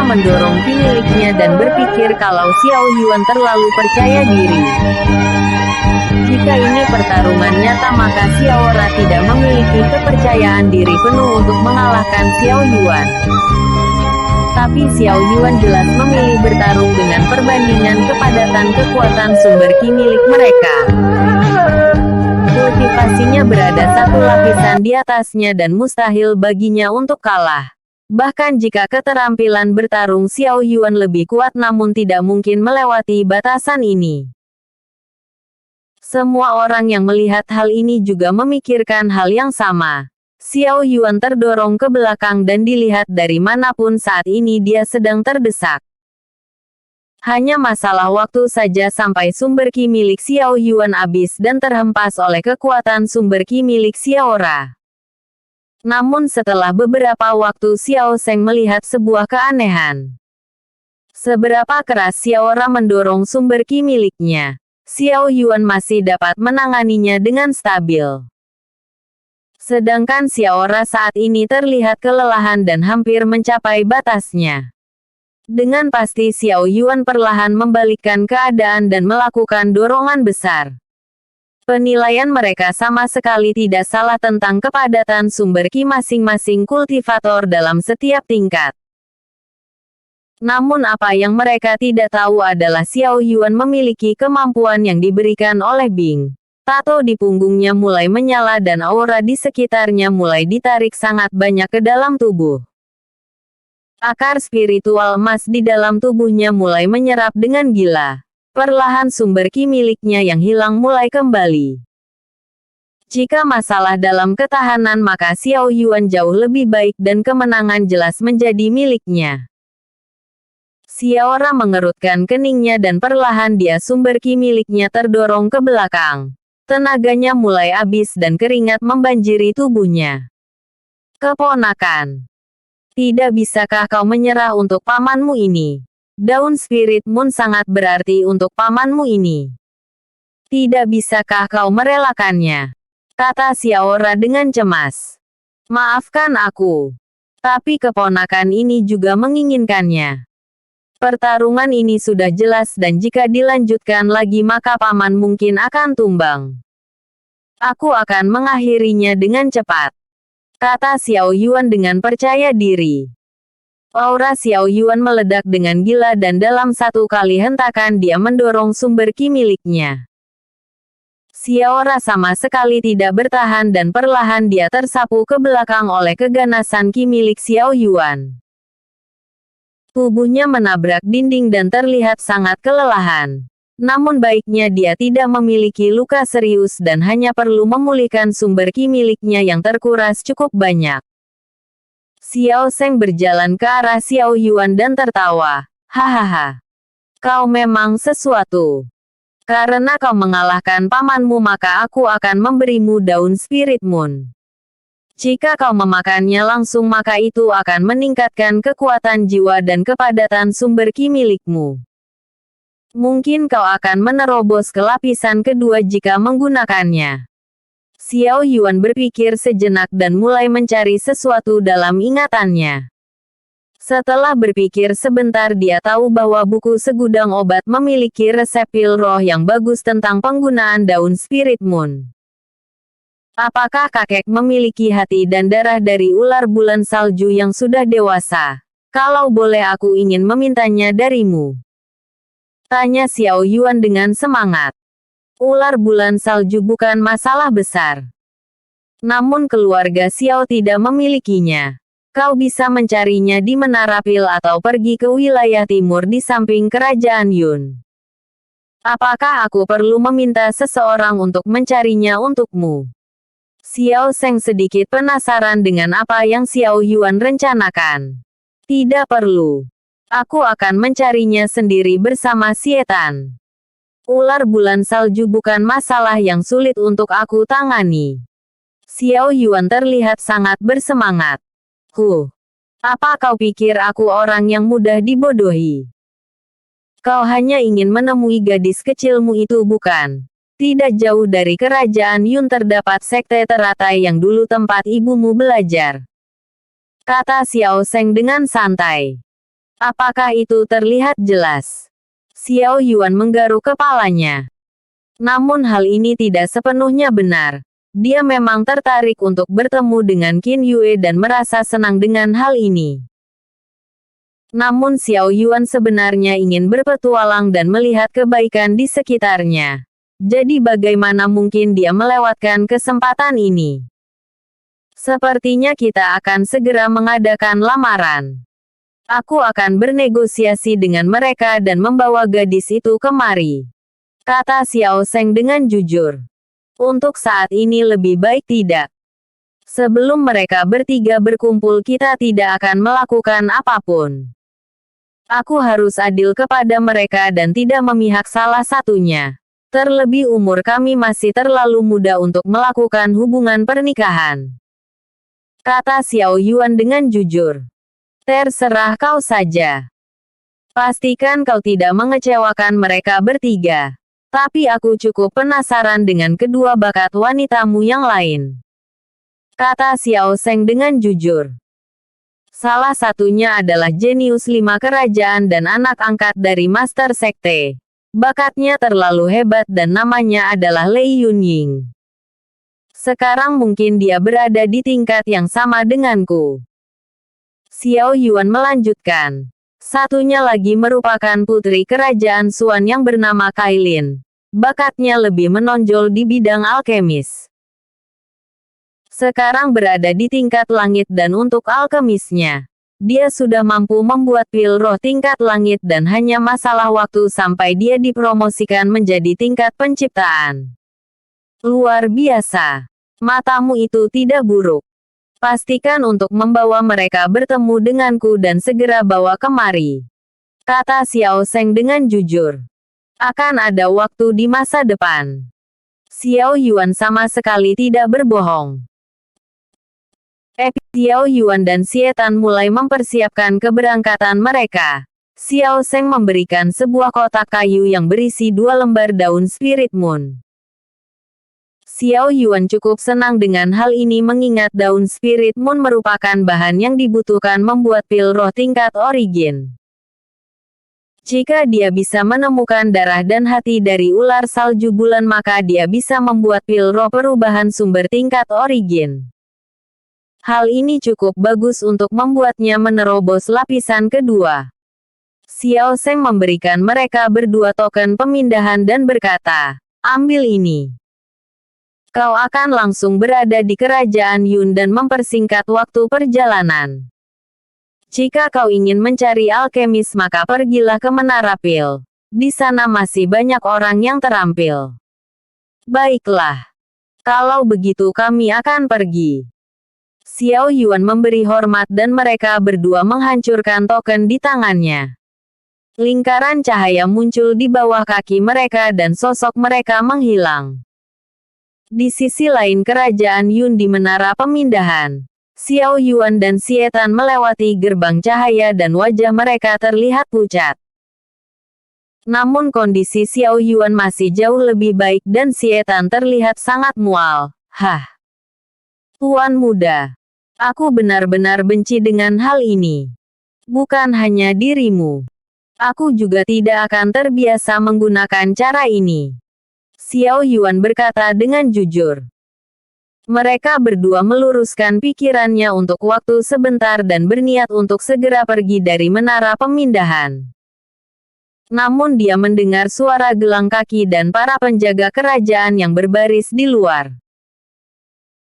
mendorong pemiliknya dan berpikir kalau Xiao Yuan terlalu percaya diri. Jika ini pertarungan nyata maka Xiaora tidak memiliki kepercayaan diri penuh untuk mengalahkan Xiao Yuan. Tapi Xiao Yuan jelas memilih bertarung dengan perbandingan kepadatan kekuatan sumber ki milik mereka. Kultivasinya berada satu lapisan di atasnya dan mustahil baginya untuk kalah. Bahkan jika keterampilan bertarung Xiao Yuan lebih kuat namun tidak mungkin melewati batasan ini. Semua orang yang melihat hal ini juga memikirkan hal yang sama. Xiao Yuan terdorong ke belakang dan dilihat dari manapun saat ini dia sedang terdesak. Hanya masalah waktu saja sampai sumber ki milik Xiao Yuan habis dan terhempas oleh kekuatan sumber ki milik Xiaora. Namun setelah beberapa waktu Xiao Zheng melihat sebuah keanehan. Seberapa keras Xiaora mendorong sumber ki miliknya, Xiao Yuan masih dapat menanganinya dengan stabil. Sedangkan Xiaora saat ini terlihat kelelahan dan hampir mencapai batasnya. Dengan pasti Xiao Yuan perlahan membalikkan keadaan dan melakukan dorongan besar. Penilaian mereka sama sekali tidak salah tentang kepadatan sumber ki masing-masing kultivator dalam setiap tingkat. Namun apa yang mereka tidak tahu adalah Xiao Yuan memiliki kemampuan yang diberikan oleh Bing. Tato di punggungnya mulai menyala dan aura di sekitarnya mulai ditarik sangat banyak ke dalam tubuh. Akar spiritual emas di dalam tubuhnya mulai menyerap dengan gila. Perlahan sumber ki miliknya yang hilang mulai kembali. Jika masalah dalam ketahanan maka Xiao Yuan jauh lebih baik dan kemenangan jelas menjadi miliknya. Xiaora mengerutkan keningnya dan perlahan dia sumber ki miliknya terdorong ke belakang. Tenaganya mulai habis dan keringat membanjiri tubuhnya. Keponakan. Tidak bisakah kau menyerah untuk pamanmu ini? Daun Spirit Moon sangat berarti untuk pamanmu ini. Tidak bisakah kau merelakannya? Kata Xiaora dengan cemas. Maafkan aku. Tapi keponakan ini juga menginginkannya. Pertarungan ini sudah jelas dan jika dilanjutkan lagi maka paman mungkin akan tumbang. Aku akan mengakhirinya dengan cepat. Kata Xiao Yuan dengan percaya diri. Aura Xiao Yuan meledak dengan gila dan dalam satu kali hentakan dia mendorong sumber ki miliknya. Xiaora sama sekali tidak bertahan dan perlahan dia tersapu ke belakang oleh keganasan ki milik Xiao Yuan. Tubuhnya menabrak dinding dan terlihat sangat kelelahan. Namun baiknya dia tidak memiliki luka serius dan hanya perlu memulihkan sumber ki miliknya yang terkuras cukup banyak. Xiao Zheng berjalan ke arah Xiao Yuan dan tertawa. Hahaha. Kau memang sesuatu. Karena kau mengalahkan pamanmu maka aku akan memberimu daun Spirit Moon. Jika kau memakannya langsung maka itu akan meningkatkan kekuatan jiwa dan kepadatan sumber ki milikmu. Mungkin kau akan menerobos ke lapisan kedua jika menggunakannya. Xiao Yuan berpikir sejenak dan mulai mencari sesuatu dalam ingatannya. Setelah berpikir sebentar dia tahu bahwa buku segudang obat memiliki resep pil roh yang bagus tentang penggunaan daun Spirit Moon. Apakah kakek memiliki hati dan darah dari ular bulan salju yang sudah dewasa? Kalau boleh aku ingin memintanya darimu. Tanya Xiao Yuan dengan semangat. Ular bulan salju bukan masalah besar. Namun keluarga Xiao tidak memilikinya. Kau bisa mencarinya di Menara Pil atau pergi ke wilayah timur di samping kerajaan Yun. Apakah aku perlu meminta seseorang untuk mencarinya untukmu? Xiao Zheng sedikit penasaran dengan apa yang Xiao Yuan rencanakan. Tidak perlu. Aku akan mencarinya sendiri bersama Xietan. Ular bulan salju bukan masalah yang sulit untuk aku tangani. Xiao Yuan terlihat sangat bersemangat. Apa kau pikir aku orang yang mudah dibodohi? Kau hanya ingin menemui gadis kecilmu itu bukan? Tidak jauh dari kerajaan Yun terdapat sekte teratai yang dulu tempat ibumu belajar. Kata Xiao Zheng dengan santai. Apakah itu terlihat jelas? Xiao Yuan menggaruk kepalanya. Namun hal ini tidak sepenuhnya benar. Dia memang tertarik untuk bertemu dengan Qin Yue dan merasa senang dengan hal ini. Namun Xiao Yuan sebenarnya ingin berpetualang dan melihat kebaikan di sekitarnya. Jadi bagaimana mungkin dia melewatkan kesempatan ini? Sepertinya kita akan segera mengadakan lamaran. Aku akan bernegosiasi dengan mereka dan membawa gadis itu kemari. Kata Xiao Zheng dengan jujur. Untuk saat ini lebih baik tidak. Sebelum mereka bertiga berkumpul kita tidak akan melakukan apapun. Aku harus adil kepada mereka dan tidak memihak salah satunya. Terlebih umur kami masih terlalu muda untuk melakukan hubungan pernikahan. Kata Xiao Yuan dengan jujur. Terserah kau saja. Pastikan kau tidak mengecewakan mereka bertiga. Tapi aku cukup penasaran dengan kedua bakat wanitamu yang lain. Kata Xiao Zheng dengan jujur. Salah satunya adalah jenius 5 kerajaan dan anak angkat dari Master Sekte. Bakatnya terlalu hebat dan namanya adalah Lei Yunying. Sekarang mungkin dia berada di tingkat yang sama denganku. Xiao Yuan melanjutkan. Satunya lagi merupakan putri kerajaan Xuan yang bernama Kailin. Bakatnya lebih menonjol di bidang alkemis. Sekarang berada di tingkat langit dan untuk alkemisnya. Dia sudah mampu membuat pil roh tingkat langit dan hanya masalah waktu sampai dia dipromosikan menjadi tingkat penciptaan. Luar biasa. Matamu itu tidak buruk. Pastikan untuk membawa mereka bertemu denganku dan segera bawa kemari. Kata Xiao Zheng dengan jujur. Akan ada waktu di masa depan. Xiao Yuan sama sekali tidak berbohong. Xiao Yuan dan Xie Tan mulai mempersiapkan keberangkatan mereka. Xiao Zheng memberikan sebuah kotak kayu yang berisi 2 lembar daun Spirit Moon. Xiao Yuan cukup senang dengan hal ini mengingat daun Spirit Moon merupakan bahan yang dibutuhkan membuat pil roh tingkat origin. Jika dia bisa menemukan darah dan hati dari ular salju bulan maka dia bisa membuat pil roh perubahan sumber tingkat origin. Hal ini cukup bagus untuk membuatnya menerobos lapisan kedua. Xiao Zheng memberikan mereka berdua token pemindahan dan berkata, ambil ini. Kau akan langsung berada di kerajaan Yun dan mempersingkat waktu perjalanan. Jika kau ingin mencari alkemis maka pergilah ke Menara Pil. Di sana masih banyak orang yang terampil. Baiklah. Kalau begitu kami akan pergi. Xiao Yuan memberi hormat dan mereka berdua menghancurkan token di tangannya. Lingkaran cahaya muncul di bawah kaki mereka dan sosok mereka menghilang. Di sisi lain kerajaan Yun di menara pemindahan, Xiao Yuan dan Xie Tan melewati gerbang cahaya dan wajah mereka terlihat pucat. Namun kondisi Xiao Yuan masih jauh lebih baik dan Xie Tan terlihat sangat mual. Hah. Tuan muda. Aku benar-benar benci dengan hal ini. Bukan hanya dirimu. Aku juga tidak akan terbiasa menggunakan cara ini. Xiao Yuan berkata dengan jujur. Mereka berdua meluruskan pikirannya untuk waktu sebentar dan berniat untuk segera pergi dari menara pemindahan. Namun dia mendengar suara gelang kaki dan para penjaga kerajaan yang berbaris di luar.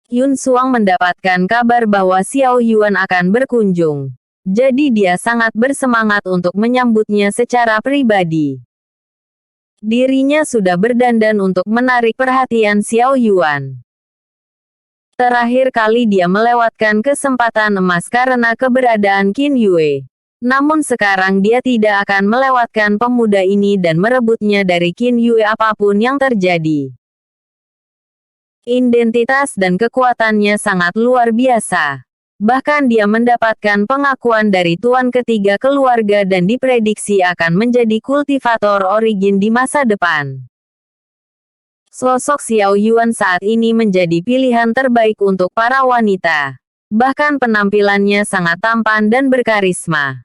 Yun Xuang mendapatkan kabar bahwa Xiao Yuan akan berkunjung. Jadi dia sangat bersemangat untuk menyambutnya secara pribadi. Dirinya sudah berdandan untuk menarik perhatian Xiao Yuan. Terakhir kali dia melewatkan kesempatan emas karena keberadaan Qin Yue. Namun sekarang dia tidak akan melewatkan pemuda ini dan merebutnya dari Qin Yue apapun yang terjadi. Identitas dan kekuatannya sangat luar biasa. Bahkan dia mendapatkan pengakuan dari tuan ketiga keluarga dan diprediksi akan menjadi kultivator origin di masa depan. Sosok Xiao Yuan saat ini menjadi pilihan terbaik untuk para wanita. Bahkan penampilannya sangat tampan dan berkarisma.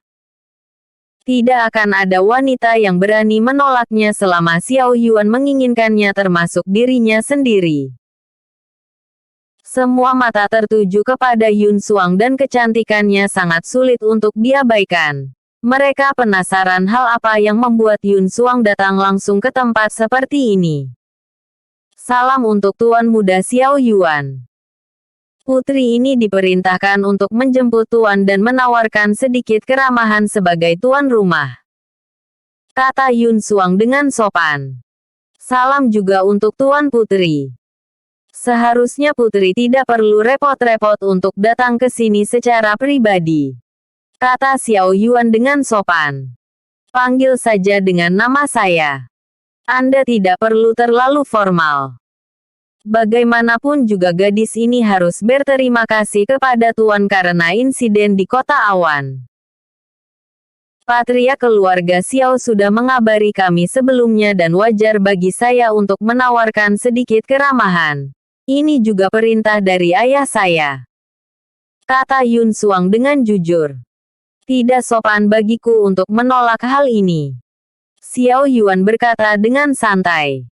Tidak akan ada wanita yang berani menolaknya selama Xiao Yuan menginginkannya termasuk dirinya sendiri. Semua mata tertuju kepada Yun Xuang dan kecantikannya sangat sulit untuk diabaikan. Mereka penasaran hal apa yang membuat Yun Xuang datang langsung ke tempat seperti ini. Salam untuk Tuan Muda Xiao Yuan. Putri ini diperintahkan untuk menjemput Tuan dan menawarkan sedikit keramahan sebagai tuan rumah. Kata Yun Xuang dengan sopan. Salam juga untuk Tuan Putri. Seharusnya Putri tidak perlu repot-repot untuk datang ke sini secara pribadi. Kata Xiao Yuan dengan sopan. Panggil saja dengan nama saya. Anda tidak perlu terlalu formal. Bagaimanapun juga gadis ini harus berterima kasih kepada Tuan karena insiden di Kota Awan. Patria keluarga Xiao sudah mengabari kami sebelumnya dan wajar bagi saya untuk menawarkan sedikit keramahan. Ini juga perintah dari ayah saya. Kata Yun Xuang dengan jujur. Tidak sopan bagiku untuk menolak hal ini. Xiao Yuan berkata dengan santai.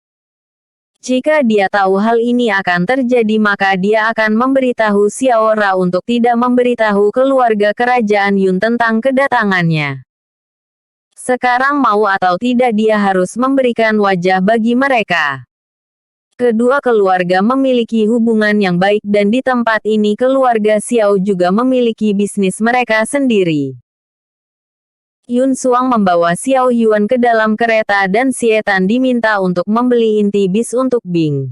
Jika dia tahu hal ini akan terjadi maka dia akan memberitahu Xiao Ra untuk tidak memberitahu keluarga kerajaan Yun tentang kedatangannya. Sekarang mau atau tidak dia harus memberikan wajah bagi mereka. Kedua keluarga memiliki hubungan yang baik dan di tempat ini keluarga Xiao juga memiliki bisnis mereka sendiri. Yun Xuang membawa Xiao Yuan ke dalam kereta dan Xietan diminta untuk membeli inti bis untuk Bing.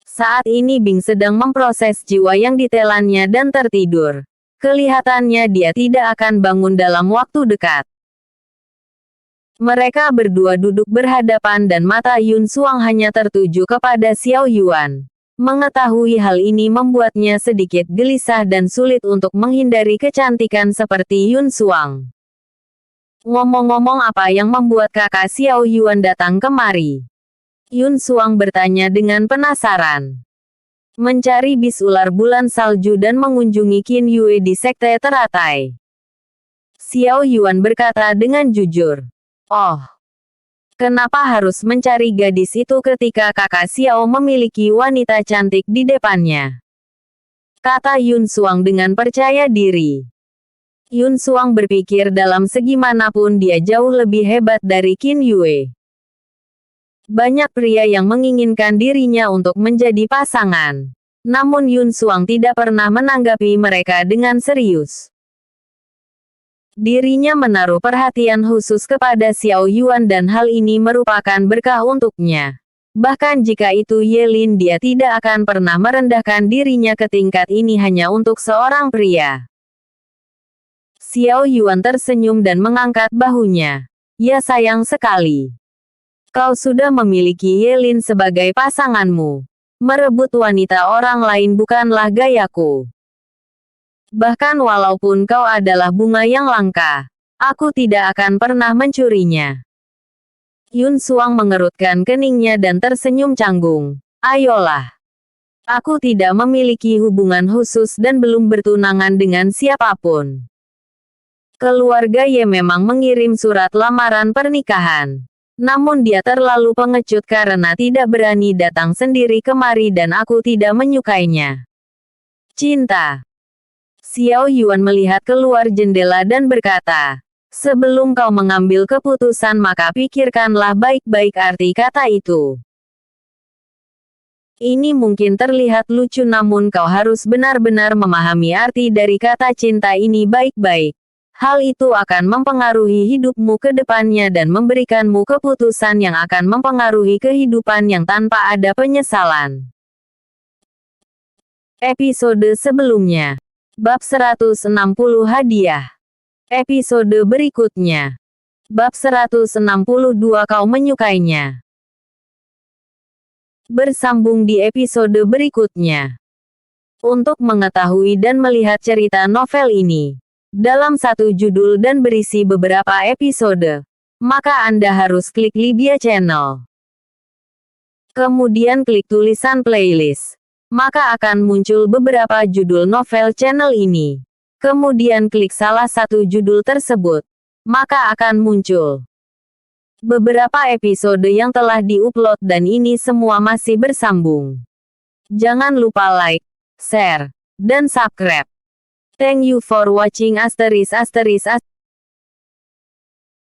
Saat ini Bing sedang memproses jiwa yang ditelannya dan tertidur. Kelihatannya dia tidak akan bangun dalam waktu dekat. Mereka berdua duduk berhadapan dan mata Yun Xuang hanya tertuju kepada Xiao Yuan. Mengetahui hal ini membuatnya sedikit gelisah dan sulit untuk menghindari kecantikan seperti Yun Xuang. Ngomong-ngomong apa yang membuat kakak Xiao Yuan datang kemari? Yun Xuang bertanya dengan penasaran. Mencari bis ular bulan salju dan mengunjungi Qin Yue di sekte teratai. Xiao Yuan berkata dengan jujur. Oh. Kenapa harus mencari gadis itu ketika kakak Xiao memiliki wanita cantik di depannya? Kata Yun Xuang dengan percaya diri. Yun Xuang berpikir dalam segi manapun dia jauh lebih hebat dari Qin Yue. Banyak pria yang menginginkan dirinya untuk menjadi pasangan. Namun Yun Xuang tidak pernah menanggapi mereka dengan serius. Dirinya menaruh perhatian khusus kepada Xiao Yuan dan hal ini merupakan berkah untuknya. Bahkan jika itu Yelin dia tidak akan pernah merendahkan dirinya ke tingkat ini hanya untuk seorang pria. Xiao Yuan tersenyum dan mengangkat bahunya. Ya sayang sekali. Kau sudah memiliki Yelin sebagai pasanganmu. Merebut wanita orang lain bukanlah gayaku. Bahkan walaupun kau adalah bunga yang langka, aku tidak akan pernah mencurinya. Yun Xuang mengerutkan keningnya dan tersenyum canggung. Ayolah. Aku tidak memiliki hubungan khusus dan belum bertunangan dengan siapapun. Keluarga Ye memang mengirim surat lamaran pernikahan. Namun dia terlalu pengecut karena tidak berani datang sendiri kemari dan aku tidak menyukainya. Cinta. Xiao Yuan melihat keluar jendela dan berkata, sebelum kau mengambil keputusan maka pikirkanlah baik-baik arti kata itu. Ini mungkin terlihat lucu namun kau harus benar-benar memahami arti dari kata cinta ini baik-baik. Hal itu akan mempengaruhi hidupmu ke depannya dan memberikanmu keputusan yang akan mempengaruhi kehidupan yang tanpa ada penyesalan. Episode sebelumnya. Bab 160 hadiah. Episode berikutnya. Bab 162 kau menyukainya. Bersambung di episode berikutnya. Untuk mengetahui dan melihat cerita novel ini dalam satu judul dan berisi beberapa episode, maka Anda harus klik Libya Channel. Kemudian klik tulisan playlist. Maka akan muncul beberapa judul novel channel ini. Kemudian klik salah satu judul tersebut. maka akan muncul beberapa episode yang telah diupload dan ini semua masih bersambung. Jangan lupa like, share, dan subscribe. Thank you for watching ****.